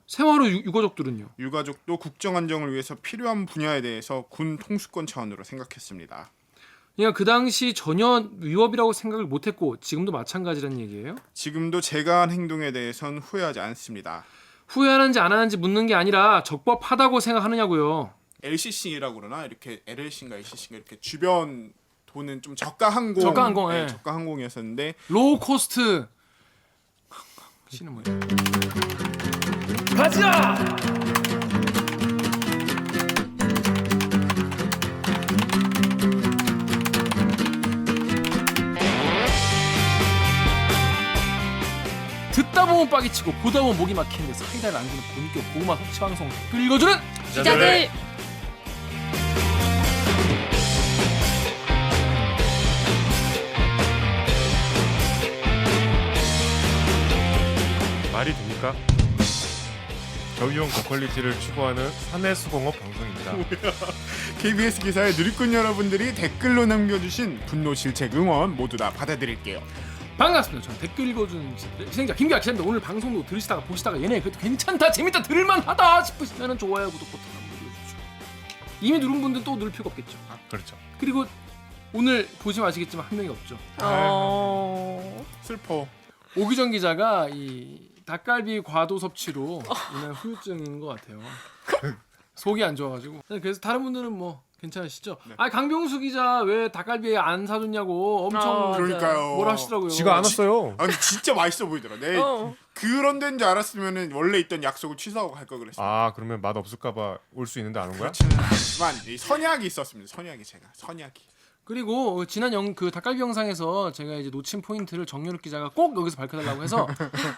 세월호 유가족들은요? 유가족도 국정 안정을 위해서 필요한 분야에 대해서 군 통수권 차원으로 생각했습니다. 그러니까 그 당시 전혀 위협이라고 생각을 못했고 지금도 마찬가지라는 얘기예요? 지금도 제가 한 행동에 대해선 후회하지 않습니다. 후회하는지 안 하는지 묻는 게 아니라 적법하다고 생각하느냐고요. LCC라고 그러나 이렇게 LLC인가 LCC인가 이렇게 주변 돈은 좀 저가 항공, 예. 저가 항공이었었는데 로우 코스트 씨는 뭐예요? 가자! 듣다 보면 빡이 치고 보다 보면 목이 막히는데 사이다를 안 주는 본격 고구마 섭취 방송 읽어주는 기자들. 말이 됩니까? 저비용 고퀄리티를 추구하는 사내수공업 방송입니다. KBS 기사에 누리꾼 여러분들이 댓글로 남겨주신 분노, 질책, 응원 모두 다 받아드릴게요. 반갑습니다. 저는 댓글 읽어주는 진행자 김기아 기자입니다. 오늘 방송도 들으시다가 보시다가 얘네 그래도 괜찮다 재밌다 들을만하다 싶으시면 좋아요 구독 버튼 한번 눌러주십시오. 이미 누른 분들은 또 누를 필요가 없겠죠. 그렇죠. 그리고 오늘 보시면 아시겠지만 한 명이 없죠. 슬퍼. 오기정 기자가 이 닭갈비 과도 섭취로 인한 후유증인 것 같아요. 속이 안 좋아가지고. 그래서 다른 분들은 뭐 괜찮으시죠? 네. 아 강병수 기자 왜 닭갈비 안 사줬냐고 엄청 그러니까요. 뭐라 하시더라고요. 지가 안 왔어요. 아니 진짜 맛있어 보이더라. 내 그런 데인 줄 알았으면은 원래 있던 약속을 취소하고 갈 걸 그랬어. 아 그러면 맛 없을까봐 올 수 있는데 안 온 거야? 그렇지는 않지만 이 선약이 있었습니다. 선약이 선약이. 그리고 지난 그 닭갈비 영상에서 제가 이제 놓친 포인트를 정유럽 기자가 꼭 여기서 밝혀달라고 해서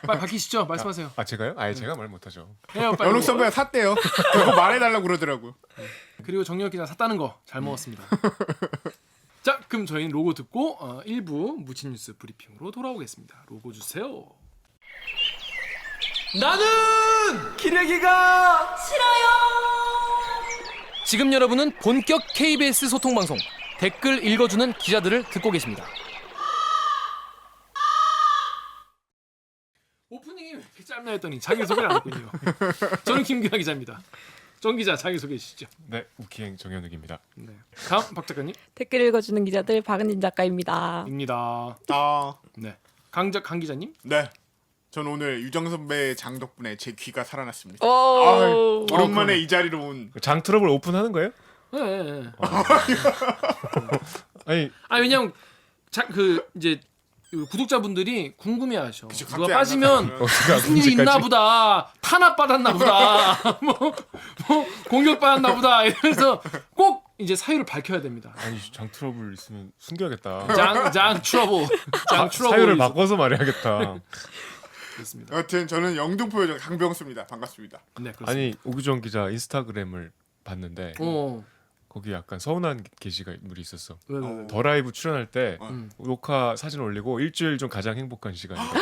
빨리 밝히시죠. 말씀하세요. 아 제가요? 아예 제가 말 못하죠. 해요, 빨리. 연옥 선배가 샀대요. 그거 말해달라고 그러더라고. 그리고 정유럽 기자 샀다는 거 잘 먹었습니다. 자, 그럼 저희는 로고 듣고 1부 무친 뉴스 브리핑으로 돌아오겠습니다. 로고 주세요. 나는 기레기가 싫어요. 지금 여러분은 본격 KBS 소통 방송 댓글 읽어주는 기자들을 듣고 계십니다. 오프닝이 왜 이렇게 짧나 했더니 자기소개를 안 했군요. 저는 김기아 기자입니다. 정 기자 자기소개해 주시죠. 네, 우키행 정현욱입니다. 네. 다음 박 작가님. 댓글 읽어주는 기자들 박은진 작가입니다. 입니다. 네. 강 기자님. 네. 전 오늘 유정 선배의 장 덕분에 제 귀가 살아났습니다. 오. 오랜만에 이 자리로 온. 장 트러블 오픈하는 거예요? 네. 아니 왜냐면 이제 구독자분들이 궁금해하셔. 그치, 누가 갑자기 빠지면 안 무슨 일이 있나 보다. 탄압받았나 보다. 뭐 공격받았나 보다. 이래서 꼭 이제 사유를 밝혀야 됩니다. 아니 장 트러블 있으면 숨겨야겠다. 장 트러블. 장 트러블. 사유를 바꿔서 말해야겠다. 그렇습니다. 여튼 저는 영등포 여자 강병수입니다. 반갑습니다. 네, 그렇습니다. 아니 오규정 기자 인스타그램을 봤는데 어. 거기 약간 서운한 게시물이 있었어. 왜. 더 라이브 출연할 때 음. 녹화 사진 올리고 일주일 중 가장 행복한 시간이다.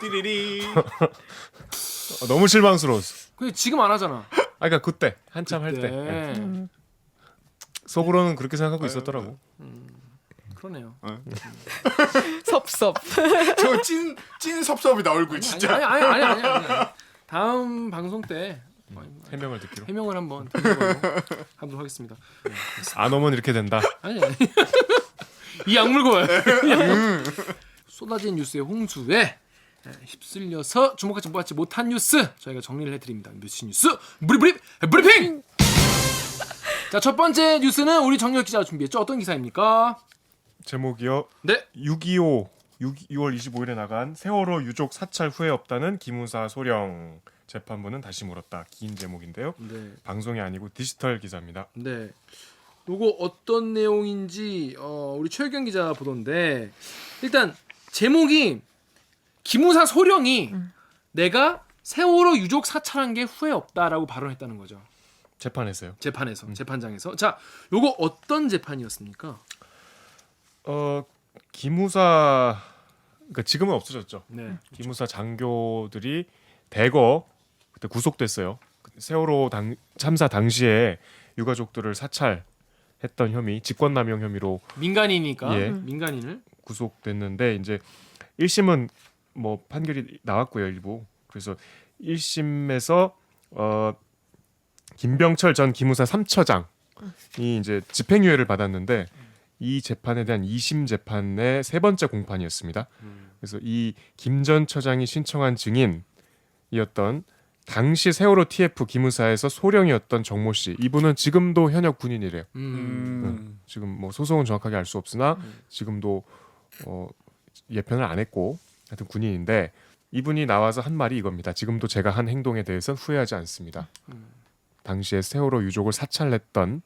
띠리리. 너무 실망스러웠어. 근데 지금 안 하잖아. 그러니까 그때 한참 할 때 네. 속으로는 그렇게 생각하고 있었더라고. 그러네요. 섭섭. 저 찐 섭섭이다 얼굴 진짜. 아니. 다음 방송 때 해명을 듣기로. 해명을 한번 듣는 걸로 하도록 하겠습니다. 네, 안 오면 이렇게 된다. 아니. 이 악물고 와요. 쏟아진 뉴스의 홍수에 휩쓸려서 주목하지 못한 뉴스 저희가 정리를 해드립니다. 무친 뉴스 브리핑. 자, 첫 번째 뉴스는 우리 정유혁 기자가 준비했죠. 어떤 기사입니까? 제목이요. 네. 6.25 6월 25일에 나간 세월호 유족 사찰 후회 없다는 기무사 소령. 재판부는 다시 물었다. 긴 제목인데요. 네. 방송이 아니고 디지털 기사입니다. 네. 요거 어떤 내용인지 우리 최유경 기자 보던데 일단 제목이 기무사 소령이 내가 세월호 유족 사찰한 게 후회 없다라고 발언했다는 거죠. 재판했어요. 재판에서 재판장에서. 자, 요거 어떤 재판이었습니까? 기무사 그러니까 지금은 없어졌죠. 네. 기무사 장교들이 대거 그때 구속됐어요. 세월호 참사 당시에 유가족들을 사찰했던 혐의, 직권남용 혐의로 민간인이니까 예. 민간인을 구속됐는데 이제 1심은 뭐 판결이 나왔고요, 일부. 그래서 1심에서 김병철 전 기무사 3처장이 이제 집행유예를 받았는데 이 재판에 대한 2심 재판의 세 번째 공판이었습니다. 그래서 이 김 전 처장이 신청한 증인이었던 당시 세월호 TF 기무사에서 소령이었던 정모 씨, 이분은 지금도 현역 군인이래요. 지금 뭐 소송은 정확하게 알 수 없으나 지금도 예편을 안 했고 하여튼 군인인데 이분이 나와서 한 말이 이겁니다. 지금도 제가 한 행동에 대해서는 후회하지 않습니다. 당시에 세월호 유족을 사찰했던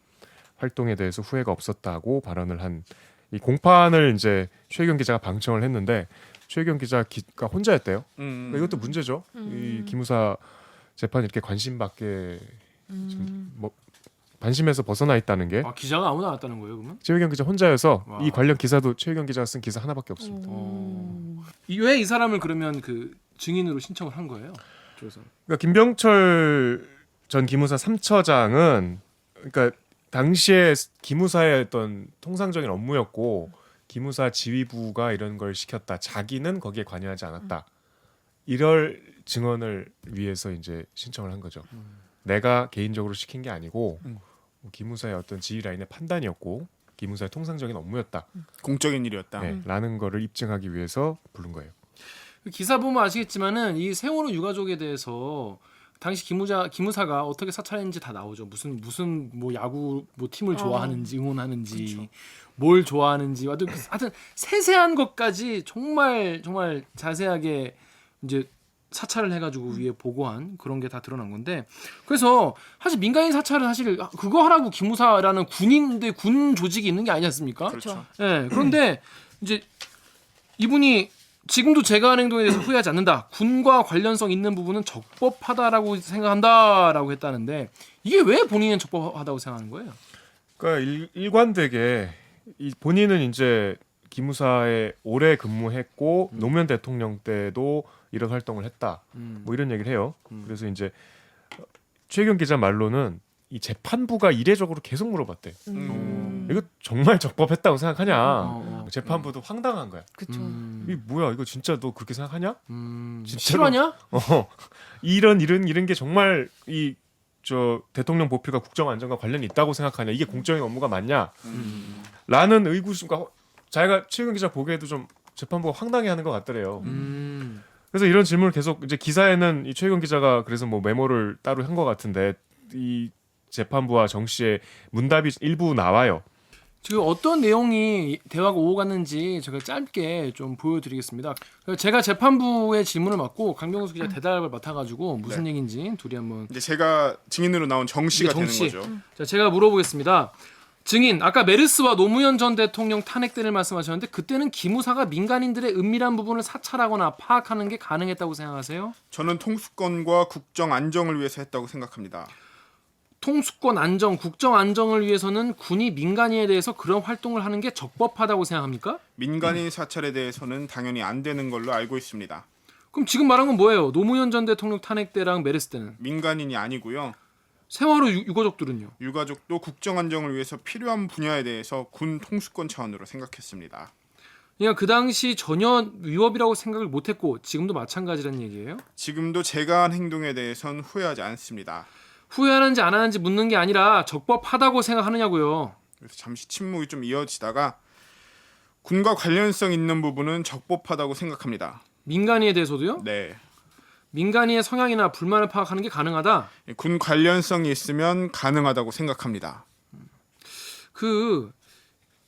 활동에 대해서 후회가 없었다고 발언을 한 이 공판을 이제 최경 기자가 방청을 했는데 최경 기자가 혼자였대요. 그러니까 이것도 문제죠. 이 기무사 재판 이렇게 관심밖에 지금 뭐 관심에서 벗어나 있다는 게 아, 기자가 아무나 나왔다는 거예요, 그러면? 최경 기자 혼자여서 와. 이 관련 기사도 최경 기자가 쓴 기사 하나밖에 없습니다. 왜 이 사람을 그러면 그 증인으로 신청을 한 거예요? 그래서 그러니까 김병철 전 기무사 3처장은 그러니까 당시에 기무사의 어떤 통상적인 업무였고 기무사 지휘부가 이런 걸 시켰다. 자기는 거기에 관여하지 않았다. 이럴 증언을 위해서 이제 신청을 한 거죠. 내가 개인적으로 시킨 게 아니고 기무사의 어떤 지휘 라인의 판단이었고 기무사의 통상적인 업무였다. 공적인 일이었다. 네, 라는 거를 입증하기 위해서 부른 거예요. 기사 보면 아시겠지만은 이 세월호 유가족에 대해서 당시 기무사가 어떻게 사찰했는지 다 나오죠. 무슨 뭐 야구 뭐 팀을 좋아하는지 응원하는지 뭘 좋아하는지 하여튼 세세한 것까지 정말 자세하게 이제 사찰을 해가지고 위에 보고한 그런 게 다 드러난 건데 그래서 사실 민간인 사찰은 사실 그거 하라고 기무사라는 군 조직이 있는 게 아니지 않습니까? 그렇죠. 네, 그런데 이제 이분이 지금도 제가 한 행동에 대해서 후회하지 않는다. 군과 관련성 있는 부분은 적법하다라고 생각한다라고 했다는데 이게 왜 본인은 적법하다고 생각하는 거예요? 그러니까 일관되게 본인은 이제 기무사에 오래 근무했고 노무현 대통령 때도 이런 활동을 했다. 뭐 이런 얘기를 해요. 그래서 이제 최경 기자 말로는 이 재판부가 이례적으로 계속 물어봤대. 이거 정말 적법했다고 생각하냐? 재판부도 황당한 거야. 그쵸. 이 뭐야? 이거 진짜 너 그렇게 생각하냐? 진짜로? 실화냐? 이런 게 정말 이 저 대통령 보필과 국정 안전과 관련이 있다고 생각하냐? 이게 공적인 업무가 맞냐? 라는 의구심과 자기가 최경 기자 보기에도 좀 재판부가 황당해하는 것 같더래요. 그래서 이런 질문을 계속 이제 기사에는 이 최경 기자가 그래서 뭐 메모를 따로 한 것 같은데 이 재판부와 정 씨의 문답이 일부 나와요. 지금 어떤 내용이 대화가 오고 갔는지 제가 짧게 좀 보여드리겠습니다. 제가 재판부의 질문을 맡고 강병수 기자 대답을 맡아가지고 무슨 얘기인지 둘이 한번. 이제 제가 증인으로 나온 정 씨가 정 씨. 되는 거죠. 자, 제가 물어보겠습니다. 증인, 아까 메르스와 노무현 전 대통령 탄핵 때를 말씀하셨는데 그때는 기무사가 민간인들의 은밀한 부분을 사찰하거나 파악하는 게 가능했다고 생각하세요? 저는 통수권과 국정 안정을 위해서 했다고 생각합니다. 통수권 안정, 국정 안정을 위해서는 군이 민간인에 대해서 그런 활동을 하는 게 적법하다고 생각합니까? 민간인 사찰에 대해서는 당연히 안 되는 걸로 알고 있습니다. 그럼 지금 말한 건 뭐예요? 노무현 전 대통령 탄핵 때랑 메르스 때는? 민간인이 아니고요. 세월호 유가족들은요? 유가족도 국정 안정을 위해서 필요한 분야에 대해서 군 통수권 차원으로 생각했습니다. 그러니까 그 당시 전혀 위협이라고 생각을 못했고 지금도 마찬가지라는 얘기예요? 지금도 제가 한 행동에 대해선 후회하지 않습니다. 후회하는지 안 하는지 묻는 게 아니라 적법하다고 생각하느냐고요. 그래서 잠시 침묵이 좀 이어지다가 군과 관련성 있는 부분은 적법하다고 생각합니다. 민간인에 대해서도요? 네. 민간인의 성향이나 불만을 파악하는 게 가능하다? 군 관련성이 있으면 가능하다고 생각합니다.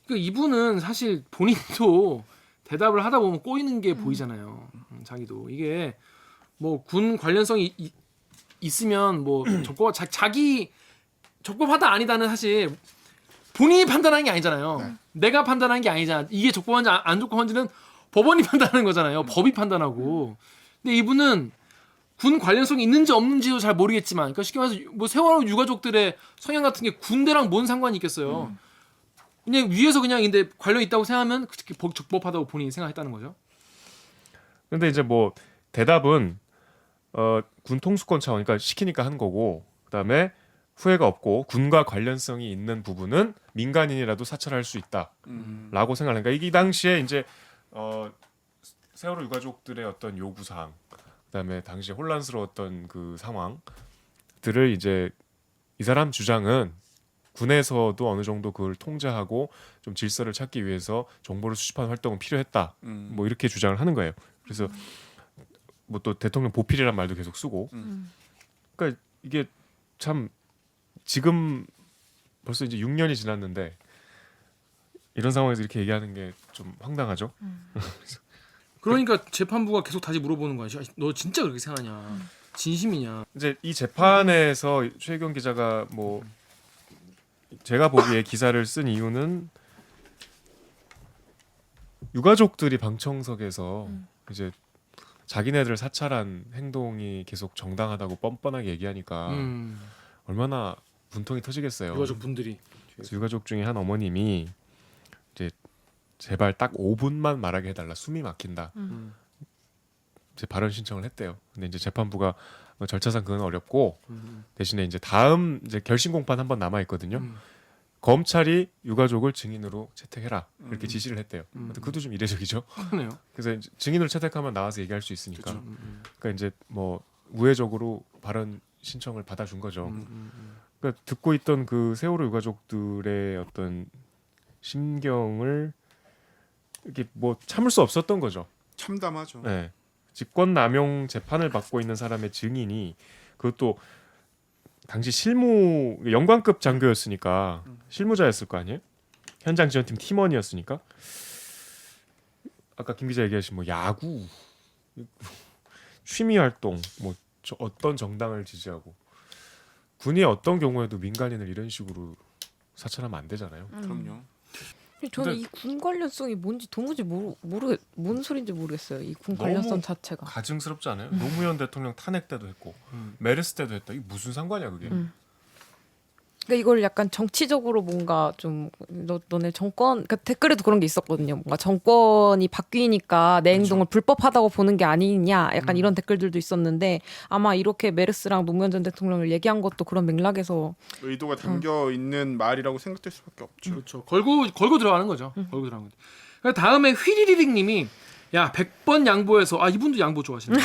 이분은 사실 본인도 대답을 하다 보면 꼬이는 게 보이잖아요. 자기도 이게 뭐 군 관련성이 있으면 뭐 자기 적법하다 아니다는 사실 본인이 판단하는 게 아니잖아요. 네. 내가 판단하는 게 아니잖아. 이게 적법한지 안 적법한지는 법원이 판단하는 거잖아요. 법이 판단하고. 근데 이분은 군 관련성이 있는지 없는지도 잘 모르겠지만, 그러니까 쉽게 말해서 뭐 세월호 유가족들의 성향 같은 게 군대랑 뭔 상관이 있겠어요. 그냥 위에서 그냥 근데 관련 있다고 생각하면 그렇게 적법하다고 본인이 생각했다는 거죠. 근데 이제 뭐 대답은 군 통수권 차원, 그러니까 시키니까 한 거고, 그다음에 후회가 없고 군과 관련성이 있는 부분은 민간인이라도 사찰할 수 있다라고 생각하니까 이 당시에 이제 세월호 유가족들의 어떤 요구사항, 그다음에 당시 혼란스러웠던 그 상황들을 이제 이 사람 주장은 군에서도 어느 정도 그걸 통제하고 좀 질서를 찾기 위해서 정보를 수집하는 활동은 필요했다. 뭐 이렇게 주장을 하는 거예요. 그래서 뭐 또 대통령 보필이란 말도 계속 쓰고. 그러니까 이게 참 지금 벌써 이제 6년이 지났는데 이런 상황에서 이렇게 얘기하는 게 좀 황당하죠. 그러니까 재판부가 계속 다시 물어보는 거야. 너 진짜 그렇게 생각하냐? 진심이냐? 이제 이 재판에서 최혜경 기자가 뭐 제가 보기에 기사를 쓴 이유는 유가족들이 방청석에서 이제 자기네들 사찰한 행동이 계속 정당하다고 뻔뻔하게 얘기하니까 얼마나 분통이 터지겠어요. 유가족 분들이. 그래서 유가족 중에 한 어머님이 이제 제발 딱 5분만 말하게 해달라. 숨이 막힌다. 이제 발언 신청을 했대요. 근데 이제 재판부가 절차상 그건 어렵고 대신에 이제 다음 이제 결심 공판 한 번 남아 있거든요. 검찰이 유가족을 증인으로 채택해라 이렇게 지시를 했대요. 근데 그것도 좀 이례적이죠. 그러네요. 그래서 이제 증인으로 채택하면 나와서 얘기할 수 있으니까. 그쵸. 그러니까 이제 뭐 우회적으로 발언 신청을 받아준 거죠. 그러니까 듣고 있던 그 세월호 유가족들의 어떤 심경을 이렇게 뭐 참을 수 없었던 거죠. 참담하죠. 네. 직권남용 재판을 받고 있는 사람의 증인이 그것도 당시 실무 영관급 장교였으니까 실무자였을 거 아니에요? 현장 지원팀 팀원이었으니까 아까 김 기자 얘기하신 뭐 야구, 취미 활동, 뭐 어떤 정당을 지지하고 군이 어떤 경우에도 민간인을 이런 식으로 사찰하면 안 되잖아요. 그럼요. 저는 근데- 이 군 관련성이 뭔지 도무지 뭔 소리인지 모르겠어요. 이 군 너무 관련성 자체가. 가증스럽지 않아요? 노무현 대통령 탄핵 때도 했고 메르스 때도 했다. 이게 무슨 상관이야 그게? 그러니까 이걸 약간 정치적으로 뭔가 좀 너네 정권 그러니까 댓글에도 그런 게 있었거든요. 뭔가 정권이 바뀌니까 내 행동을 불법하다고 보는 게 아니냐. 약간 이런 댓글들도 있었는데 아마 이렇게 메르스랑 노무현 전 대통령을 얘기한 것도 그런 맥락에서 의도가 담겨 있는 말이라고 생각될 수밖에 없죠. 그렇죠. 걸고 들어가는 거죠. 걸고 들어가는 거죠. 그러니까 다음에 휘리리릭님이 야 100번 양보해서 이분도 양보 좋아하시네요.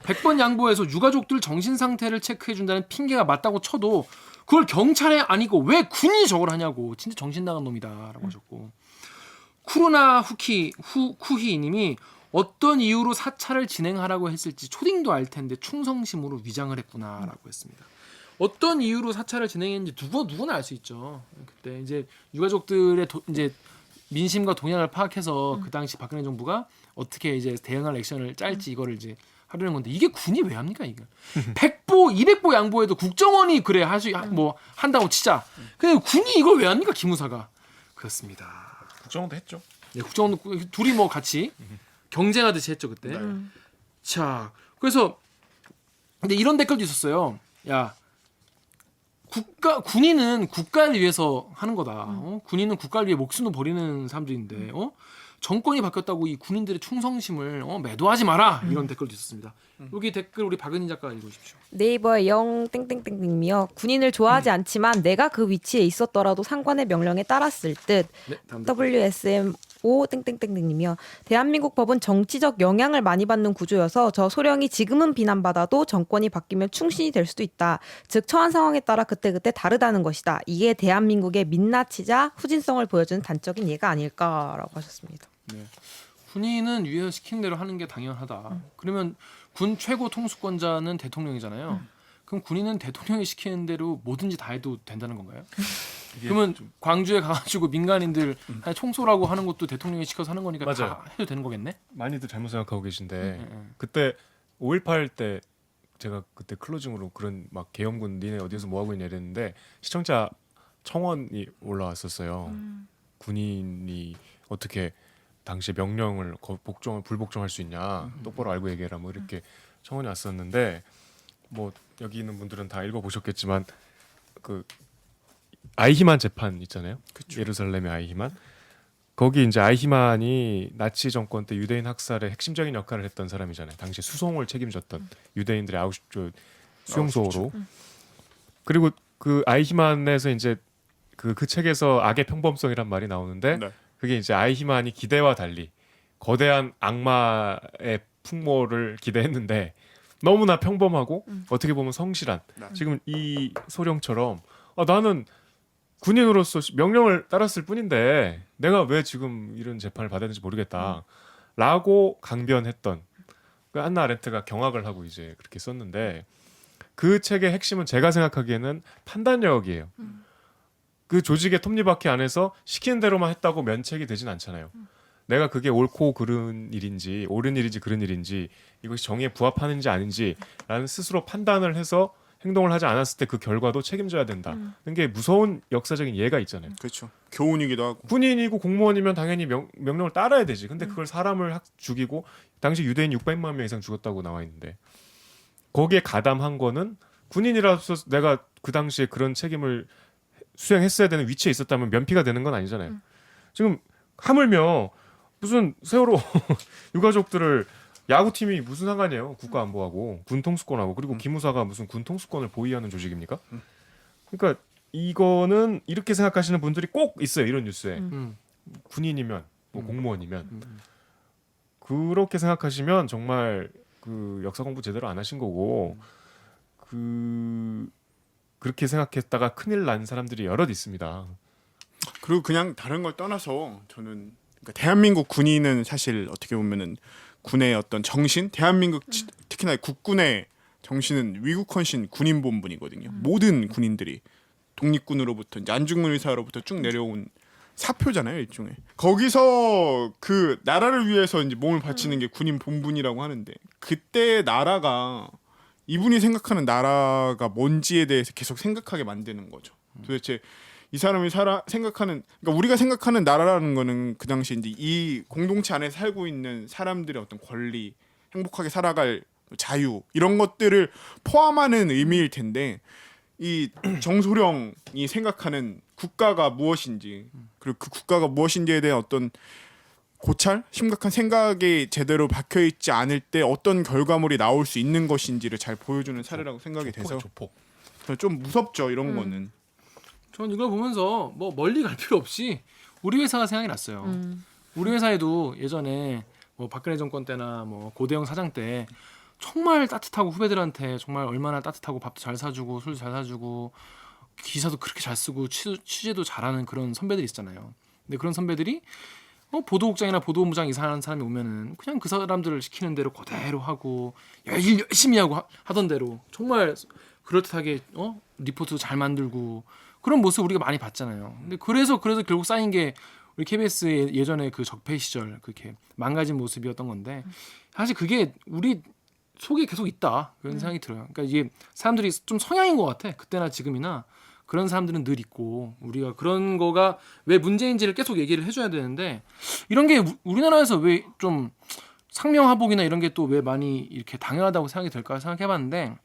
100번 양보해서 유가족들 정신 상태를 체크해 준다는 핑계가 맞다고 쳐도 그걸 경찰이 아니고 왜 군이 저걸 하냐고. 진짜 정신 나간 놈이다라고 하셨고. 쿠르나 쿠히님이 어떤 이유로 사찰을 진행하라고 했을지 초딩도 알 텐데 충성심으로 위장을 했구나라고 했습니다. 어떤 이유로 사찰을 진행했는지 누구나 알 수 있죠. 그때 이제 유가족들의 이제 민심과 동향을 파악해서 그 당시 박근혜 정부가 어떻게 이제 대응할 액션을 짤지 이거를 이제 하려는 건데 이게 군이 왜 합니까 이게? 100보 200보 양보해도 국정원이 그래 뭐 한다고 치자. 근데 군이 이걸 왜 합니까 기무사가? 그렇습니다. 국정원도 했죠. 네, 국정원 둘이 뭐 같이 경쟁하듯이 했죠 그때. 자, 그래서 근데 이런 댓글도 있었어요. 야, 군인은 국가를 위해서 하는 거다. 군인은 국가를 위해 목숨을 버리는 사람들인데, 정권이 바뀌었다고 이 군인들의 충성심을 매도하지 마라. 이런 댓글도 있었습니다. 여기 댓글 우리 박은희 작가 읽어주십시오. 네이버의 영 땡땡땡님이요. 군인을 좋아하지 않지만 내가 그 위치에 있었더라도 상관의 명령에 따랐을 듯. 네, 다음 댓글. WSMO 땡땡땡님이요. 대한민국 법은 정치적 영향을 많이 받는 구조여서 저 소령이 지금은 비난받아도 정권이 바뀌면 충신이 될 수도 있다. 즉 처한 상황에 따라 그때그때 다르다는 것이다. 이게 대한민국의 민낯이자 후진성을 보여주는 단적인 예가 아닐까라고 하셨습니다. 네. 군인은 위에서 시키는 대로 하는 게 당연하다. 그러면 군 최고 통수권자는 대통령이잖아요. 그럼 군인은 대통령이 시키는 대로 뭐든지 다 해도 된다는 건가요? 그러면 광주에 가가지고 민간인들 총소라고 하는 것도 대통령이 시켜서 하는 거니까 맞아요. 다 해도 되는 거겠네? 많이들 잘못 생각하고 계신데 그때 5.18 때 제가 그때 클로징으로 그런 막 계엄군 니네 어디서 뭐 하고 있냐 이랬는데 시청자 청원이 올라왔었어요. 군인이 어떻게 당시 명령을 불복종할 수 있냐 똑바로 알고 얘기해라 뭐 이렇게 청원이 왔었는데 뭐 여기 있는 분들은 다 읽어보셨겠지만 그 아이히만 재판 있잖아요. 예루살렘의 아이히만 거기 이제 아이히만이 나치 정권 때 유대인 학살의 핵심적인 역할을 했던 사람이잖아요. 당시 수송을 책임졌던 유대인들의 수용소로. 그리고 그 아이히만에서 이제 그 책에서 악의 평범성이란 말이 나오는데 네. 그게 이제 아이히만이 기대와 달리 거대한 악마의 풍모를 기대했는데 너무나 평범하고 어떻게 보면 성실한 네. 지금 이 소령처럼 나는 군인으로서 명령을 따랐을 뿐인데 내가 왜 지금 이런 재판을 받아야 되는지 모르겠다라고 강변했던 그 한나 아렌트가 경악을 하고 이제 그렇게 썼는데 그 책의 핵심은 제가 생각하기에는 판단력이에요. 그 조직의 톱니바퀴 안에서 시키는 대로만 했다고 면책이 되진 않잖아요. 내가 그게 옳고 그른 일인지 옳은 일인지 그른 일인지 이것이 정의에 부합하는지 아닌지라는 스스로 판단을 해서 행동을 하지 않았을 때 그 결과도 책임져야 된다는 게 무서운 역사적인 예가 있잖아요. 그렇죠. 교훈이기도 하고. 군인이고 공무원이면 당연히 명령을 따라야 되지. 근데 그걸 사람을 죽이고 당시 유대인 600만 명 이상 죽었다고 나와 있는데 거기에 가담한 거는 군인이라서 내가 그 당시에 그런 책임을 수행했어야 되는 위치에 있었다면 면피가 되는 건 아니잖아요. 지금 하물며 무슨 세월호 유가족들을 야구팀이 무슨 상관이에요? 국가안보하고 군통수권하고 그리고 기무사가 무슨 군통수권을 보위하는 조직입니까? 그러니까 이거는 이렇게 생각하시는 분들이 꼭 있어요. 이런 뉴스에 군인이면 뭐 공무원이면 그렇게 생각하시면 정말 그 역사 공부 제대로 안 하신 거고 그렇게 생각했다가 큰일 난 사람들이 여럿 있습니다. 그리고 그냥 다른 걸 떠나서 저는 그러니까 대한민국 군인은 사실 어떻게 보면은 군의 어떤 정신, 대한민국 특히나 국군의 정신은 위국헌신 군인본분이거든요. 모든 군인들이 독립군으로부터 이제 안중근 의사로부터 쭉 내려온 사표잖아요, 일종의. 거기서 그 나라를 위해서 이제 몸을 바치는 게 군인 본분이라고 하는데 그때 나라가 이분이 생각하는 나라가 뭔지에 대해서 계속 생각하게 만드는 거죠. 도대체 이 사람이 생각하는 그러니까 우리가 생각하는 나라라는 거는 그 당시 이제 이 공동체 안에 살고 있는 사람들의 어떤 권리, 행복하게 살아갈 자유 이런 것들을 포함하는 의미일 텐데 이 정소령이 생각하는 국가가 무엇인지 그리고 그 국가가 무엇인지에 대한 어떤 고찰, 심각한 생각이 제대로 박혀 있지 않을 때 어떤 결과물이 나올 수 있는 것인지를 잘 보여주는 사례라고 생각이 돼서 조폭. 좀 무섭죠 이런 거는. 전 이걸 보면서 뭐 멀리 갈 필요 없이 우리 회사가 생각이 났어요. 우리 회사에도 예전에 뭐 박근혜 정권 때나 뭐 고대영 사장 때 정말 따뜻하고 후배들한테 정말 얼마나 따뜻하고 밥도 잘 사주고 술도 잘 사주고 기사도 그렇게 잘 쓰고 취재도 잘하는 그런 선배들이 있잖아요. 근데 그런 선배들이 보도국장이나 보도본부장 이상한 사람이 오면은 그냥 그 사람들을 시키는 대로 그대로 하고 일 열심히 하고 하던 대로 정말 그럴듯하게 리포트도 잘 만들고 그런 모습 우리가 많이 봤잖아요. 근데 그래서 결국 쌓인 게 우리 KBS의 예전에 그 적폐 시절 그렇게 망가진 모습이었던 건데 사실 그게 우리 속에 계속 있다 그런 생각이 들어요. 그러니까 이게 사람들이 좀 성향인 것 같아. 그때나 지금이나 그런 사람들은 늘 있고 우리가 그런 거가 왜 문제인지를 계속 얘기를 해줘야 되는데 이런 게 우리나라에서 왜 좀 상명하복이나 이런 게 또 왜 많이 이렇게 당연하다고 생각이 될까 생각해봤는데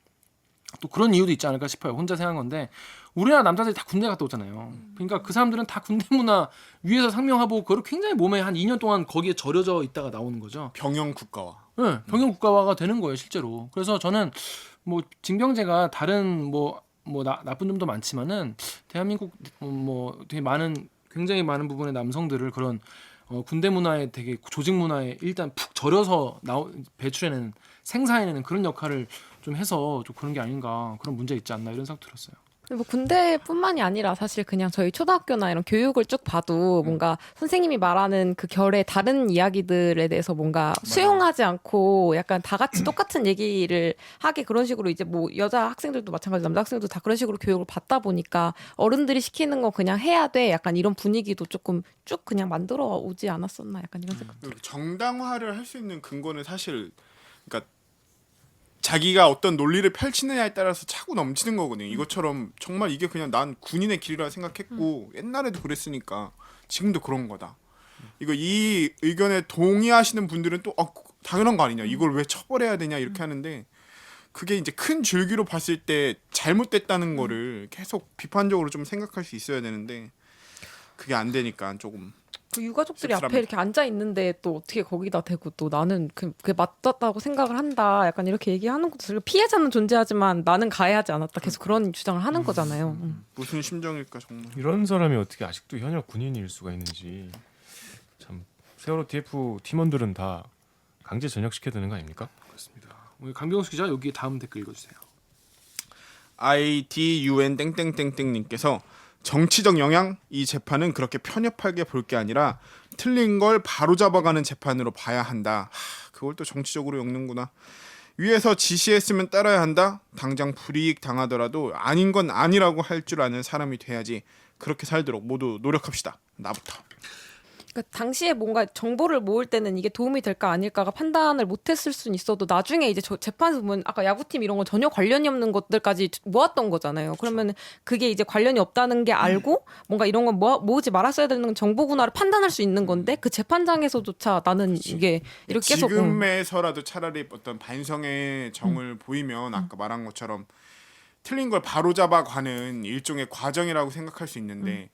또 그런 이유도 있지 않을까 싶어요. 혼자 생각한 건데 우리나라 남자들이 다 군대 갔다 오잖아요. 그러니까 그 사람들은 다 군대 문화 위에서 상명하복 그걸 굉장히 몸에 한 2년 동안 거기에 절여져 있다가 나오는 거죠. 병영 국가화. 네, 병영 국가화가 되는 거예요, 실제로. 그래서 저는 뭐 징병제가 다른 나쁜 점도 많지만은 대한민국 뭐 되게 굉장히 많은 부분의 남성들을 그런 군대 문화에 되게 조직 문화에 일단 푹 절여서 배출해내는 생산해내는 그런 역할을 좀 해서 좀 그런 게 아닌가 그런 문제 있지 않나 이런 생각 들었어요. 뭐 군대뿐만이 아니라 사실 그냥 저희 초등학교나 이런 교육을 쭉 봐도 뭔가 선생님이 말하는 그 결의 다른 이야기들에 대해서 뭔가 수용하지 않고 약간 다 같이 똑같은 얘기를 하게 그런 식으로 이제 뭐 여자 학생들도 마찬가지 남자 학생들도 다 그런 식으로 교육을 받다 보니까 어른들이 시키는 거 그냥 해야 돼 약간 이런 분위기도 조금 쭉 그냥 만들어 오지 않았었나 약간 이런 생각. 정당화를 할 수 있는 근거는 사실 그러니까 자기가 어떤 논리를 펼치느냐에 따라서 차고 넘치는 거거든요. 이것처럼 정말 이게 그냥 난 군인의 길이라 생각했고 옛날에도 그랬으니까 지금도 그런 거다. 이 의견에 동의하시는 분들은 또 당연한 거 아니냐. 이걸 왜 처벌해야 되냐 이렇게 하는데 그게 이제 큰 줄기로 봤을 때 잘못됐다는 거를 계속 비판적으로 좀 생각할 수 있어야 되는데 그게 안 되니까 조금 그 유가족들이 씁쓸합니다. 앞에 이렇게 앉아 있는데 또 어떻게 거기다 대고 또 나는 그게 맞다고 생각을 한다. 약간 이렇게 얘기하는 것도 피해자는 존재하지만 나는 가해하지 않았다. 계속 그런 주장을 하는 거잖아요. 무슨 심정일까 정말. 이런 사람이 어떻게 아직도 현역 군인일 수가 있는지 참 세월호 TF 팀원들은 다 강제 전역시켜야 되는 거 아닙니까? 그렇습니다. 우리 강병수 기자 여기 다음 댓글 읽어주세요. IDUN 땡땡땡땡님께서 정치적 영향 이 재판은 그렇게 편협하게 볼 게 아니라 틀린 걸 바로 잡아가는 재판으로 봐야 한다. 그걸 또 정치적으로 엮는구나. 위에서 지시했으면 따라야 한다. 당장 불이익 당하더라도 아닌 건 아니라고 할 줄 아는 사람이 돼야지. 그렇게 살도록 모두 노력합시다. 나부터. 그러니까 당시에 뭔가 정보를 모을 때는 이게 도움이 될까 아닐까가 판단을 못했을 수는 있어도 나중에 이제 재판에서 보면 아까 야구팀 이런 거 전혀 관련이 없는 것들까지 모았던 거잖아요. 그러면 그게 이제 관련이 없다는 게 알고 뭔가 이런 건 모으지 말았어야 되는 정보구나를 판단할 수 있는 건데 그 재판장에서조차 나는 이게 이렇게 계속 지금에서라도 차라리 어떤 반성의 정을 보이면 아까 말한 것처럼 틀린 걸 바로잡아가는 일종의 과정이라고 생각할 수 있는데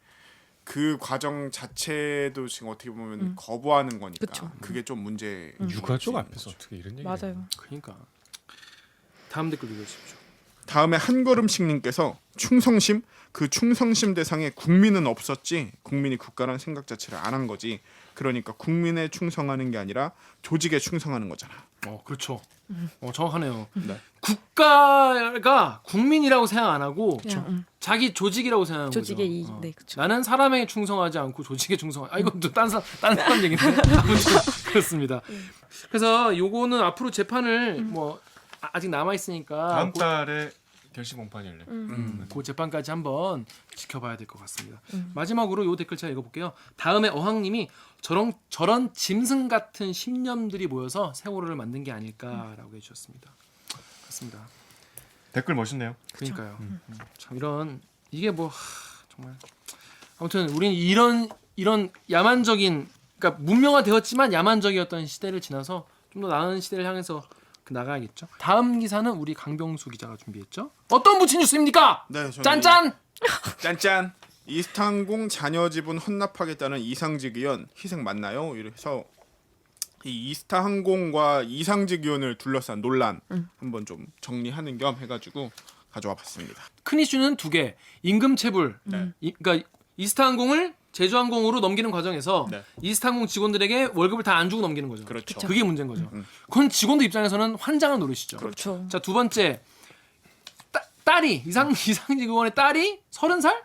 그 과정 자체도 지금 어떻게 보면 거부하는 거니까 그쵸. 그게 좀 문제. 유가족 앞에서 어떻게 이런 얘기? 맞아요. 그러니까 다음 댓글 읽어주십시오. 다음에 한 걸음씩님께서 충성심 그 충성심 대상에 국민은 없었지 국민이 국가란 생각 자체를 안 한 거지. 그러니까 국민에 충성하는 게 아니라 조직에 충성하는 거잖아. 그렇죠. 정확하네요. 네. 국가가 국민이라고 생각 안 하고 자기 조직이라고 생각하는 조직의 거죠. 이익. 네, 그렇죠. 나는 사람에게 충성하지 않고 조직에 충성. 이건 또 딴 사람 얘기인데 아무튼 그렇습니다. 그래서 요거는 앞으로 재판을 뭐 아직 남아 있으니까 다음 달에 결심 공판이 열려. 그 재판까지 한번 지켜봐야 될 것 같습니다. 마지막으로 요 댓글 제가 읽어볼게요. 다음에 어항님이 저런 짐승 같은 신념들이 모여서 세월호를 만든 게 아닐까라고 해주셨습니다. 그렇습니다. 댓글 멋있네요. 그러니까요. 참 이런 이게 뭐 정말 아무튼 우리는 이런 야만적인 그러니까 문명화되었지만 야만적이었던 시대를 지나서 좀 더 나은 시대를 향해서 나가야겠죠. 다음 기사는 우리 강병수 기자가 준비했죠. 어떤 부친 뉴스입니까? 네, 저는 짠짠. 짠짠. 이스타항공 자녀 지분 헌납하겠다는 이상직 의원 희생 맞나요? 이래서 이 이스타항공과 이상직 의원을 둘러싼 논란 한번 좀 정리하는 겸 해가지고 가져와 봤습니다. 큰 이슈는 두 개. 임금 체불. 그러니까 이스타항공을 제주항공으로 넘기는 과정에서 네. 이스타항공 직원들에게 월급을 다 안 주고 넘기는 거죠. 그렇죠. 그게 문제인 거죠. 그건 직원들 입장에서는 환장한 노릇이죠. 그렇죠. 자, 두 번째. 딸이 이상직 의원의 딸이 30살?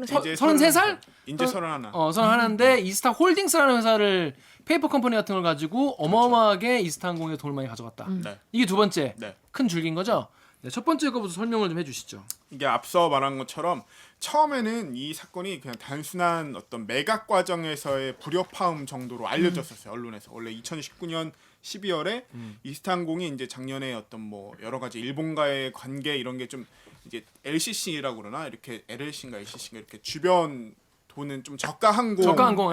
이제 33살? 이제 31. 31인데 이스타 홀딩스라는 회사를 페이퍼 컴퍼니 같은 걸 가지고 어마어마하게 이스타항공에 돈을 많이 가져갔다. 네. 이게 두 번째 네. 큰 줄기인 거죠. 네, 첫 번째 거부터 설명을 좀 해주시죠. 이게 앞서 말한 것처럼 처음에는 이 사건이 그냥 단순한 어떤 매각 과정에서의 불협화음 정도로 알려졌었어요. 언론에서. 원래 2019년 12월에 이스타항공이 이제 작년에 어떤 뭐 여러 가지 일본과의 관계 이런 게 좀 이제 LCC라고 그러나 이렇게 LLC인가 LCC인가 이렇게 주변 돈은 좀 저가 항공,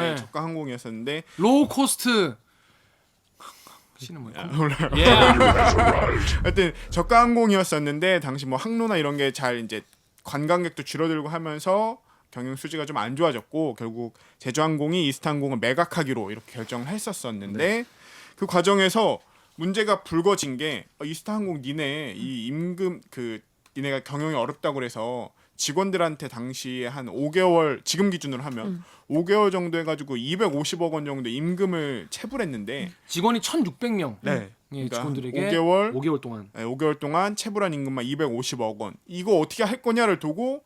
예. 저가 항공이었었는데 로우 코스트 씨는 뭐예요? 몰라요. 예. 하여튼 저가 항공이었었는데 당시 뭐 항로나 이런 게 잘 이제 관광객도 줄어들고 하면서 경영 수지가 좀 안 좋아졌고 결국 제주항공이 이스타항공을 매각하기로 이렇게 결정을 했었었는데 그 과정에서 문제가 불거진 게 이스타항공 니네 이 임금 니네가 경영이 어렵다고 그래서 직원들한테 당시에 한 5개월 지금 기준으로 하면 5개월 정도 해가지고 250억 원 정도 임금을 체불했는데 직원이 1,600명. 네. 예, 그러니까 직원들에게 5개월 동안. 네, 5개월 동안 체불한 임금만 250억 원. 이거 어떻게 할 거냐를 두고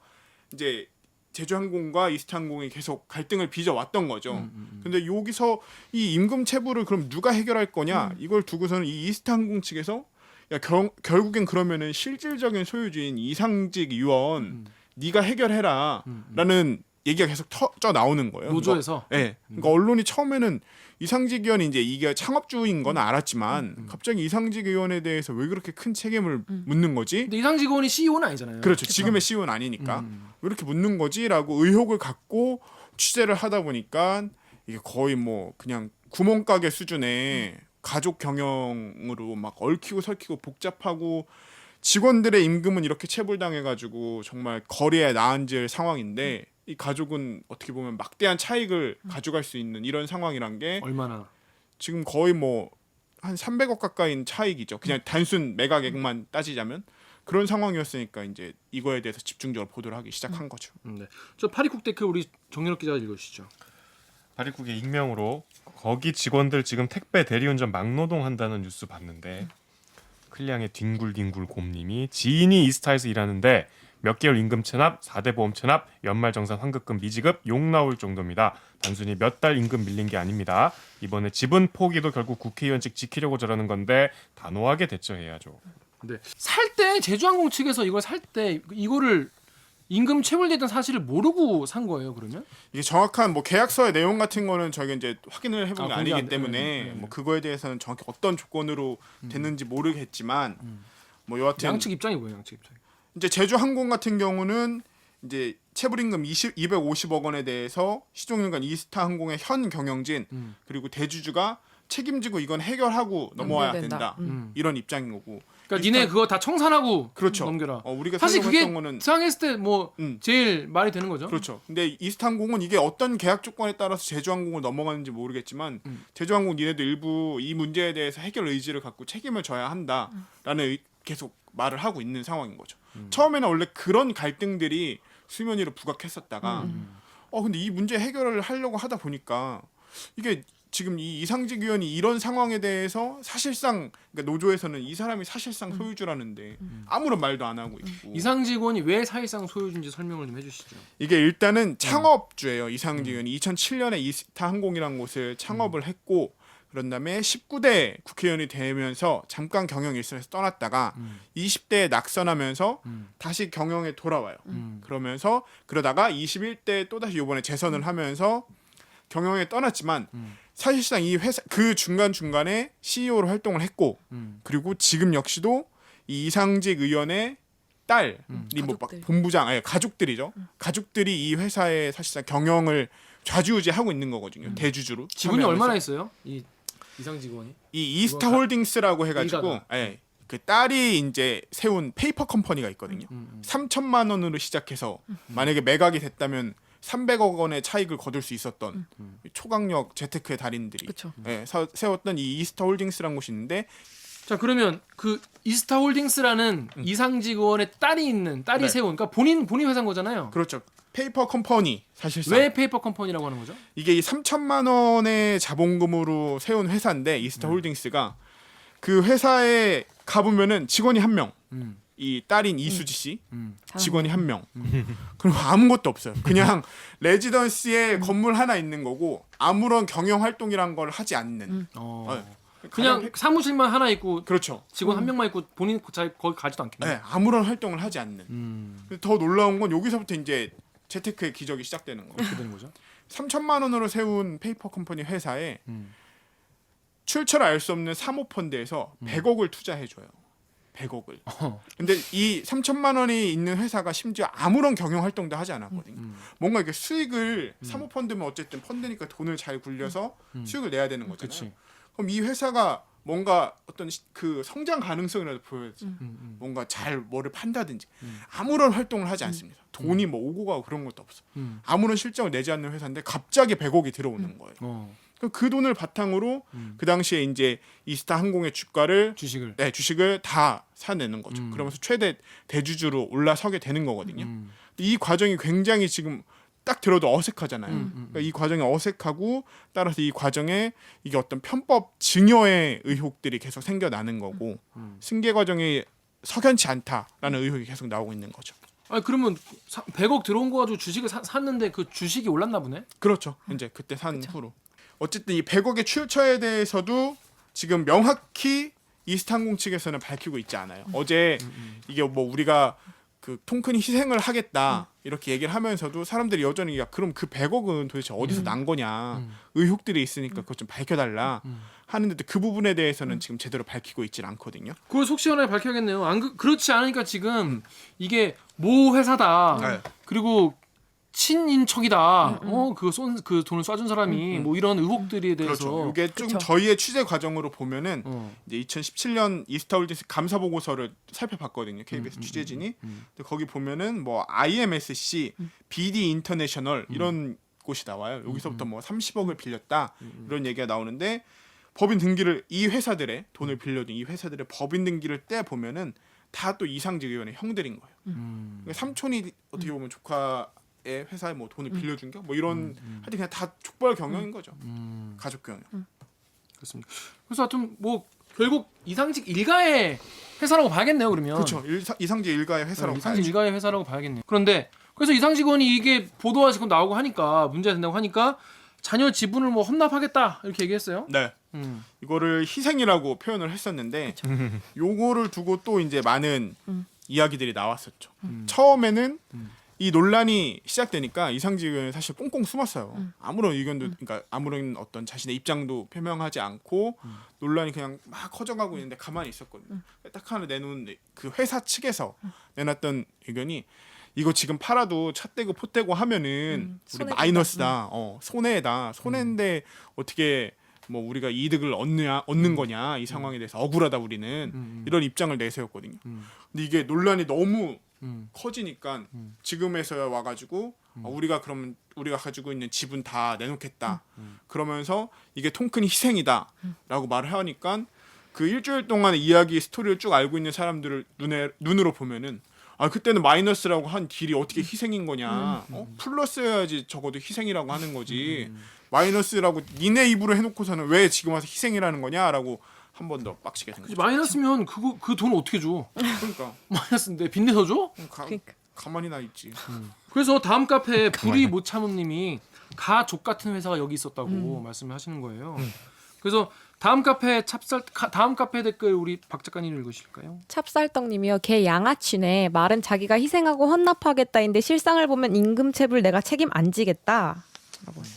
이제 제주항공과 이스타항공이 계속 갈등을 빚어왔던 거죠. 근데 여기서 이 임금 체불을 그럼 누가 해결할 거냐? 이걸 두고서는 이 이스타항공 측에서 야, 결국엔 그러면은 실질적인 소유주인 이상직 의원 네가 해결해라라는 얘기가 계속 터져 나오는 거예요. 노조에서. 네. 그러니까 언론이 처음에는 이상직 의원이 이제 이게 창업주인 건 알았지만 갑자기 이상직 의원에 대해서 왜 그렇게 큰 책임을 묻는 거지? 근데 이상 직원이 CEO는 아니잖아요. 그렇죠. 지금의 CEO는 아니니까 왜 이렇게 묻는 거지라고 의혹을 갖고 취재를 하다 보니까 이게 거의 뭐 그냥 구멍가게 수준의 가족 경영으로 막 얽히고 설키고 복잡하고 직원들의 임금은 이렇게 체불당해가지고 정말 거리에 나앉을 상황인데 이 가족은 어떻게 보면 막대한 차익을 가져갈 수 있는 이런 상황이란 게 얼마나 지금 거의 뭐 한 300억 가까이인 차익이죠. 그냥 단순 매각액만 따지자면 그런 상황이었으니까 이제 이거에 대해서 집중적으로 보도를 하기 시작한 거죠. 네. 저 파리국 댓글 우리 정연욱 기자가 읽으시죠. 파리국의 익명으로 거기 직원들 지금 택배 대리운전 막노동한다는 뉴스 봤는데 클량의 뒹굴뒹굴 곰님이 지인이 이스타에서 일하는데 몇 개월 임금 체납, 4대 보험 체납, 연말정산 환급금 미지급 욕 나올 정도입니다. 단순히 몇 달 임금 밀린 게 아닙니다. 이번에 지분 포기도 결국 국회의원직 지키려고 저러는 건데 단호하게 대처해야죠. 네. 살 때 제주항공 측에서 이걸 살 때 이거를 임금 체불됐던 사실을 모르고 산 거예요, 그러면? 이게 정확한 뭐 계약서의 내용 같은 거는 저희가 이제 확인을 해본 게 공개 안 아니기 돼. 때문에 뭐 그거에 대해서는 정확히 어떤 조건으로 됐는지 모르겠지만 뭐 여하튼 양측 입장이 뭐예요, 양측 입장? 이제 제주항공 같은 경우는 이제 체불임금 250억 원에 대해서 시종일관 이스타항공의 현 경영진 그리고 대주주가 책임지고 이건 해결하고 넘어와야 연결된다. 된다. 이런 입장인 거고. 그러니까 니네 그거 다 청산하고 그렇죠. 넘겨라. 우리가 사실 그게 설명했던 거는 상했을 때 뭐 음. 제일 말이 되는 거죠. 그렇죠. 근데 이스타항공은 이게 어떤 계약 조건에 따라서 제주항공을 넘어가는지 모르겠지만 제주항공 니네도 일부 이 문제에 대해서 해결 의지를 갖고 책임을 져야 한다라는 계속 말을 하고 있는 상황인 거죠. 처음에는 원래 그런 갈등들이 수면 위로 부각했었다가 근데 이 문제 해결을 하려고 하다 보니까 이게 지금 이 이상직 의원이 이런 상황에 대해서 사실상 그러니까 노조에서는 이 사람이 사실상 소유주라는데 아무런 말도 안 하고 있고 이상직원이 왜 사실상 소유주인지 설명을 좀 해주시죠. 이게 일단은 창업주예요. 이상직 의원이 2007년에 이스타항공이라는 곳을 창업을 했고 그런 다음에 19대 국회의원이 되면서 잠깐 경영 일선에서 떠났다가 20대에 낙선하면서 다시 경영에 돌아와요. 그러면서 그러다가 21대 또다시 이번에 재선을 하면서 경영에 떠났지만 사실상 이 회사 그 중간중간에 CEO로 활동을 했고 그리고 지금 역시도 이 이상직 의원의 딸이 뭐 막 가족들. 본부장 아니 가족들이죠. 가족들이 이 회사의 사실상 경영을 좌지우지하고 있는 거거든요. 대주주로. 지분이 참여하면서. 얼마나 있어요? 이 이상 직원이? 이 이스타홀딩스라고 해가지고 일가다. 예, 그 딸이 이제 세운 페이퍼 컴퍼니가 있거든요. 3천만 원으로 시작해서 만약에 매각이 됐다면 300억 원의 차익을 거둘 수 있었던 초강력 재테크의 달인들이 그쵸. 예, 세웠던 이 이스타홀딩스라는 곳이 있는데 자 그러면 그 이스타홀딩스라는 이상직원의 딸이 네. 세운 그러니까 본인 회사인 거잖아요. 그렇죠. 페이퍼 컴퍼니 사실상 왜 페이퍼 컴퍼니라고 하는 거죠? 이게 이 3천만 원의 자본금으로 세운 회사인데 이스타홀딩스가 그 회사에 가보면은 직원이 한 명, 이 딸인 이수지 씨 직원이 한 명. 그리고 아무것도 없어요. 그냥 레지던시에 건물 하나 있는 거고 아무런 경영 활동이란 걸 하지 않는. 그냥 사무실만 하나 있고 그렇죠. 직원 한 명만 있고 본인 거기 가지도 않겠네. 네, 아무런 활동을 하지 않는. 더 놀라운 건 여기서부터 이제 재테크의 기적이 시작되는 거예요. 어떻게 되는 거죠? 3천만 원으로 세운 페이퍼 컴퍼니 회사에 출처를 알 수 없는 사모펀드에서 100억을 투자해 줘요. 100억을. 근데 이 3천만 원이 있는 회사가 심지어 아무런 경영 활동도 하지 않았거든요. 뭔가 이렇게 수익을 사모펀드면 어쨌든 펀드니까 돈을 잘 굴려서 수익을 내야 되는 거잖아요. 그치. 그럼 이 회사가 뭔가 어떤 그 성장 가능성이라도 보여야지. 뭔가 잘 뭐를 판다든지 아무런 활동을 하지 않습니다. 돈이 뭐 오고 가고 그런 것도 없어. 아무런 실적을 내지 않는 회사인데 갑자기 100억이 들어오는 거예요. 그럼 그 돈을 바탕으로 그 당시에 이제 이스타 항공의 주식을 다 사내는 거죠. 그러면서 최대 대주주로 올라서게 되는 거거든요. 이 과정이 굉장히 지금 딱 들어도 어색하잖아요. 그러니까 이 과정이 어색하고 따라서 이 과정에 이게 어떤 편법 증여의 의혹들이 계속 생겨나는 거고 승계 과정이 석연치 않다라는 의혹이 계속 나오고 있는 거죠. 아니 그러면 100억 들어온 거 가지고 주식을 샀는데 그 주식이 올랐나 보네? 그렇죠. 이제 그때 산 후로. 어쨌든 이 100억의 출처에 대해서도 지금 명확히 이스타항공 측에서는 밝히고 있지 않아요. 어제 이게 뭐 우리가 그 통큰이 희생을 하겠다 이렇게 얘기를 하면서도 사람들이 여전히 야 그럼 그 100억은 도대체 어디서 난 거냐 의혹들이 있으니까 그것 좀 밝혀달라 하는데도 그 부분에 대해서는 지금 제대로 밝히고 있질 않거든요. 그걸 속 시원하게 밝혀야겠네요. 그렇지 않으니까 지금 이게 모 회사다. 네. 그리고 친인척이다. 그 돈을 쏴준 사람이 뭐 이런 의혹들에 대해서 그렇죠. 이게 좀 그렇죠. 저희의 취재 과정으로 보면은 이제 2017년 이스타홀딩스 감사 보고서를 살펴봤거든요. KBS 취재진이. 근데 거기 보면은 뭐 IMSC, BD 인터내셔널 이런 곳이 나와요. 여기서부터 뭐 30억을 빌렸다 이런 얘기가 나오는데 법인 등기를 이 회사들의 돈을 빌려준 이 회사들의 법인 등기를 떼 보면은 다 또 이상직 의원의 형들인 거예요. 그러니까 삼촌이 어떻게 보면 조카의 회사에 뭐 돈을 빌려준 게 뭐 이런 하여튼 그냥 다 족벌 경영인 거죠. 가족 경영. 그렇습니다. 그래서 하여튼 뭐 결국 이상직 일가의 회사라고 봐야겠네요. 그러면 그렇죠. 이상직 일가의 회사라고 이상직 봐야죠. 일가의 회사라고 봐야겠네요. 그런데 그래서 이상직 의원이 이게 보도가 지금 나오고 하니까 문제가 된다고 하니까 자녀 지분을 뭐 헌납하겠다 이렇게 얘기했어요. 네. 이거를 희생이라고 표현을 했었는데 요거를 두고 또 이제 많은 이야기들이 나왔었죠. 처음에는 이 논란이 시작되니까 이상직 의원은 사실 꽁꽁 숨었어요. 아무런 의견도 그러니까 아무런 어떤 자신의 입장도 표명하지 않고 논란이 그냥 막 커져가고 있는데 가만히 있었거든요. 딱 하나 내놓은 그 회사 측에서 내놨던 의견이 이거 지금 팔아도 차 떼고 포 떼고 하면은 우리 손해다. 마이너스다. 손해다. 손해인데 어떻게 뭐 우리가 이득을 얻는 거냐 이 상황에 대해서 억울하다 우리는 이런 입장을 내세웠거든요. 근데 이게 논란이 너무 커지니까 지금에서야 와가지고 우리가 그러면 우리가 가지고 있는 지분 다 내놓겠다. 그러면서 이게 통큰 희생이다라고 말을 하니까 그 일주일 동안의 이야기 스토리를 쭉 알고 있는 사람들을 눈으로 보면은 아 그때는 마이너스라고 한 딜이 어떻게 희생인 거냐? 플러스여야지 적어도 희생이라고 하는 거지. 마이너스라고 니네 입으로 해놓고서는 왜 지금 와서 희생이라는 거냐라고 한 번 더 빡치게 된 거죠. 마이너스면 그 돈 어떻게 줘? 그러니까 마이너스인데 빚내서 줘? 그러니까. 가만히 나 있지. 그래서 다음 카페에 불이 못 참음님이 가족 같은 회사가 여기 있었다고 말씀하시는 거예요. 그래서 다음 카페 댓글 우리 박 작가님 읽으실까요? 찹쌀떡님이요. 걔 양아치네. 말은 자기가 희생하고 헌납하겠다인데 실상을 보면 임금체불 내가 책임 안 지겠다. 라고 해요.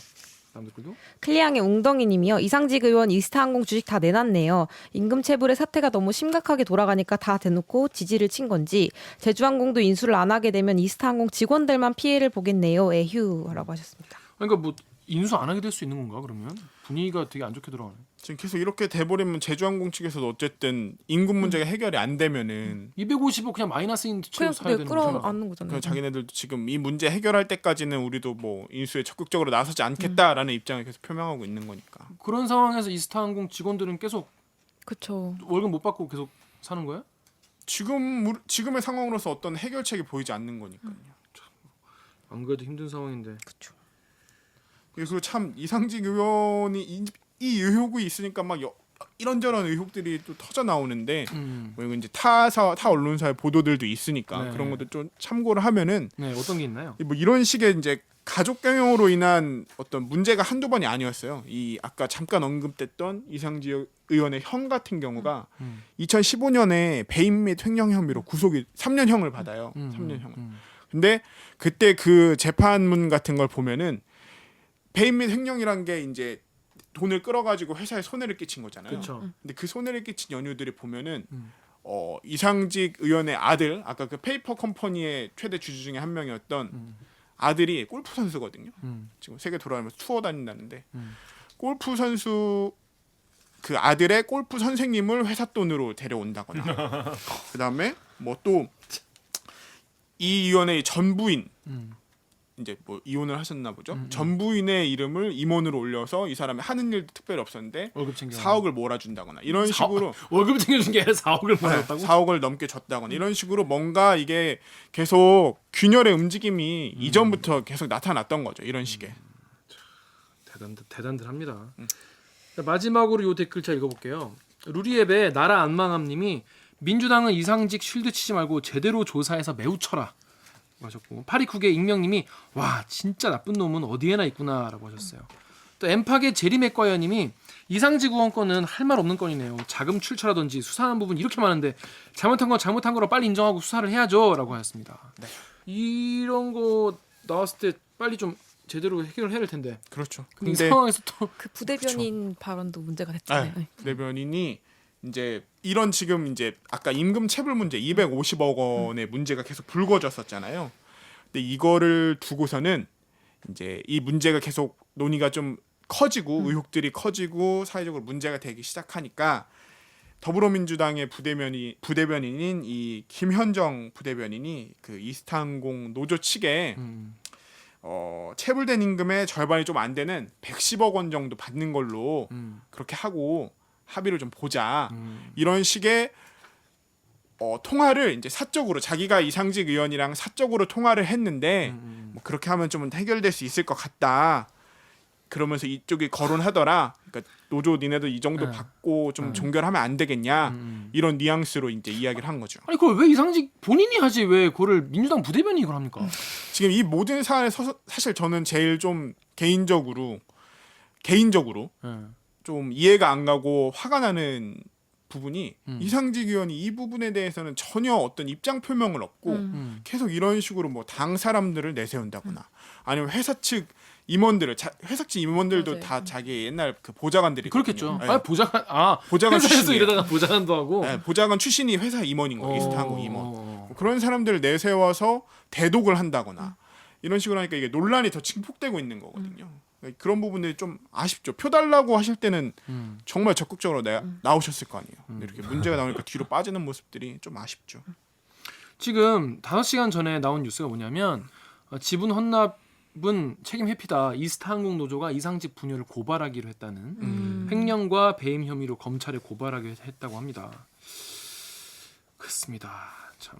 다음 댓글도 클리앙의 웅덩이님이요. 이상직 의원 이스타항공 주식 다 내놨네요. 임금체불의 사태가 너무 심각하게 돌아가니까 다 대놓고 지지를 친 건지 제주항공도 인수를 안 하게 되면 이스타항공 직원들만 피해를 보겠네요. 에휴라고 하셨습니다. 그러니까 뭐 인수 안 하게 될 수 있는 건가 그러면 분위기가 되게 안 좋게 돌아가네. 지금 계속 이렇게 돼버리면 제주항공 측에서도 어쨌든 임금 문제가 해결이 안 되면은 250억 그냥 마이너스인 채로 그냥 사야 되는 거잖아. 끌어안는 거잖아요. 그 자기네들도 지금 이 문제 해결할 때까지는 우리도 뭐 인수에 적극적으로 나서지 않겠다라는 입장을 계속 표명하고 있는 거니까. 그런 상황에서 이스타항공 직원들은 계속 그렇죠. 월급 못 받고 계속 사는 거야? 지금의 상황으로서 어떤 해결책이 보이지 않는 거니까요. 안 그래도 힘든 상황인데. 그렇죠. 그래서 참 이상직 의원이 이 의혹이 있으니까 막 이런저런 의혹들이 또 터져 나오는데 뭐 이거 이제 타 언론사의 보도들도 있으니까 네. 그런 것도 좀 참고를 하면은 네, 어떤 게 있나요? 뭐 이런 식의 이제 가족 경영으로 인한 어떤 문제가 한두 번이 아니었어요. 이 아까 잠깐 언급됐던 이상직 의원의 형 같은 경우가 2015년에 배임 및 횡령 혐의로 구속이 3년형을 받아요. 3년형을. 근데 그때 그 재판문 같은 걸 보면은 배임 및 횡령이란 게 이제 돈을 끌어가지고 회사에 손해를 끼친 거잖아요. 그렇죠. 근데 그 손해를 끼친 연유들이 보면은 이상직 의원의 아들, 아까 그 페이퍼 컴퍼니의 최대 주주 중에 한 명이었던 아들이 골프 선수거든요. 지금 세계 돌아다니면서 투어 다닌다는데 골프 선수 그 아들의 골프 선생님을 회사 돈으로 데려온다거나 그다음에 뭐 또 이 의원의 전부인 이제 뭐 이혼을 하셨나 보죠. 전부인의 이름을 임원으로 올려서 이 사람이 하는 일도 특별히 없었는데 월급 챙겨. 4억을 몰아준다거나 이런 식으로 월급 챙겨준 게 아니라 4억을 받았다고? 4억을 넘게 줬다거나 이런 식으로 뭔가 이게 계속 균열의 움직임이 이전부터 계속 나타났던 거죠. 이런 식의. 대단들합니다. 자, 마지막으로 요 댓글 제가 읽어볼게요. 루리앱의 나라 안망함님이 민주당은 이상직 쉴드 치지 말고 제대로 조사해서 매우 쳐라 하셨고, 파리쿡의 익명님이 와 진짜 나쁜 놈은 어디에나 있구나라고 하셨어요. 또 엠팍의 제리맥과이어님이 이상직 의원 건은 할 말 없는 건이네요. 자금 출처라든지 수사하는 부분 이렇게 많은데 잘못한 건 잘못한 거로 빨리 인정하고 수사를 해야죠라고 하셨습니다. 네. 이런 거 나왔을 때 빨리 좀 제대로 해결을 해야 될 텐데. 그렇죠. 근데 이 상황에서 또 그 부대변인 발언도 문제가 됐잖아요. 대변인이 이제 이런 지금 이제 아까 임금 체불 문제 250억 원의 문제가 계속 불거졌었잖아요. 근데 이거를 두고서는 이제 이 문제가 계속 논의가 좀 커지고 의혹들이 커지고 사회적으로 문제가 되기 시작하니까 더불어민주당의 부대변인인 이 김현정 부대변인이 그 이스타항공 노조 측에 체불된 임금의 절반이 좀 안 되는 110억 원 정도 받는 걸로 그렇게 하고 합의를 좀 보자. 이런 식의 통화를 이제 사적으로 자기가 이상직 의원이랑 사적으로 통화를 했는데 뭐 그렇게 하면 좀 해결될 수 있을 것 같다. 그러면서 이쪽이 거론하더라. 그러니까 노조 니네도 이 정도 네. 받고 좀 종결하면 안 되겠냐 이런 뉘앙스로 이제 이야기를 한 거죠. 아니 그걸 왜 이상직 본인이 하지 왜 그거를 민주당 부대변인이 이걸 합니까? 지금 이 모든 사안에서 사실 저는 제일 좀 개인적으로 예. 좀 이해가 안 가고 화가 나는 부분이 음. 이상직 의원이 이 부분에 대해서는 전혀 어떤 입장 표명을 없고 계속 이런 식으로 뭐 당 사람들을 내세운다거나 아니면 회사 측 임원들을 회사 측 임원들도 맞아요. 다 자기 옛날 그 보좌관들이 그렇겠죠. 네. 아 보좌관 보좌관 회사에서 출신이에요. 일하다가 보좌관도 하고. 네, 보좌관 출신이 회사 임원인 거예요. 이스타항공 임원. 어. 그런 사람들을 내세워서 대독을 한다거나 이런 식으로 하니까 이게 논란이 더 증폭되고 있는 거거든요. 그러니까 그런 부분들이 좀 아쉽죠. 표 달라고 하실 때는 정말 적극적으로 나오셨을 거 아니에요. 근데 이렇게 문제가 나오니까 뒤로 빠지는 모습들이 좀 아쉽죠. 지금 5시간 전에 나온 뉴스가 뭐냐면 지분 헌납은 책임 회피다. 이스타항공 노조가 이상직 부녀를 고발하기로 했다는 횡령과 배임 혐의로 검찰에 고발하기로 했다고 합니다. 그렇습니다. 참.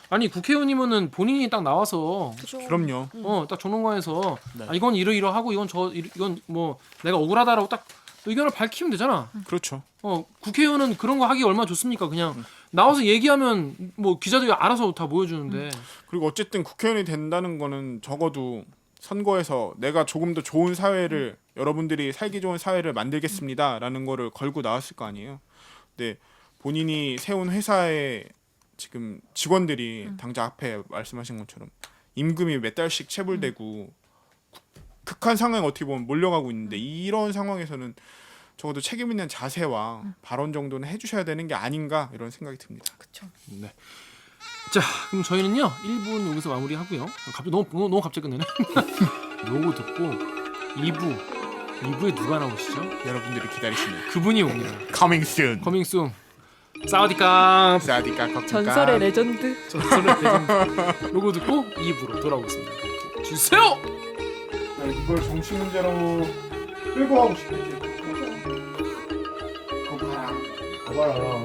아니 국회의원이면은 본인이 딱 나와서 그럼요. 딱 정론관에서 네. 아, 이건 이러이러하고 이건 뭐 내가 억울하다라고 딱 의견을 밝히면 되잖아. 그렇죠. 국회의원은 그런 거 하기 얼마나 좋습니까? 그냥 나와서 얘기하면 뭐 기자들이 알아서 다 보여주는데. 그리고 어쨌든 국회의원이 된다는 거는 적어도 선거에서 내가 조금 더 좋은 사회를 여러분들이 살기 좋은 사회를 만들겠습니다라는 거를 걸고 나왔을 거 아니에요. 근데 본인이 세운 회사의 지금 직원들이 당장 앞에 말씀하신 것처럼 임금이 몇 달씩 체불되고 극한 상황에 어떻게 보면 몰려가고 있는데 이런 상황에서는 적어도 책임 있는 자세와 발언 정도는 해주셔야 되는 게 아닌가 이런 생각이 듭니다. 그렇죠. 네. 자, 그럼 저희는요 1분 여기서 마무리하고요. 갑자기 너무 갑자기 끝내네. 요거 듣고 2부에 누가 나오시죠? 여러분들이 기다리시는 그분이 옵니다. Coming soon. 커밍순. 사우디캅. 사디까 컵 전설의 레전드. 전설의 레전드. 요거 듣고 2부로 돌아오겠습니다. 주세요. 이걸 정치 문제로 끌고 가고 싶겠지. 봐봐라.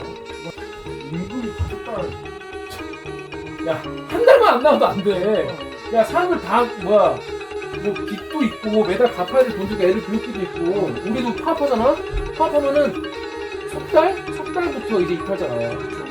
임금이 가졌다. 야, 한 달만 안 나와도 안 돼. 야, 사람들 다 뭐야? 뭐 빚도 있고 매달 갚아야 될 돈도 애들 교육비도 있고 우리도 파업하잖아. 파업하면은 석 달부터 이제 입하잖아.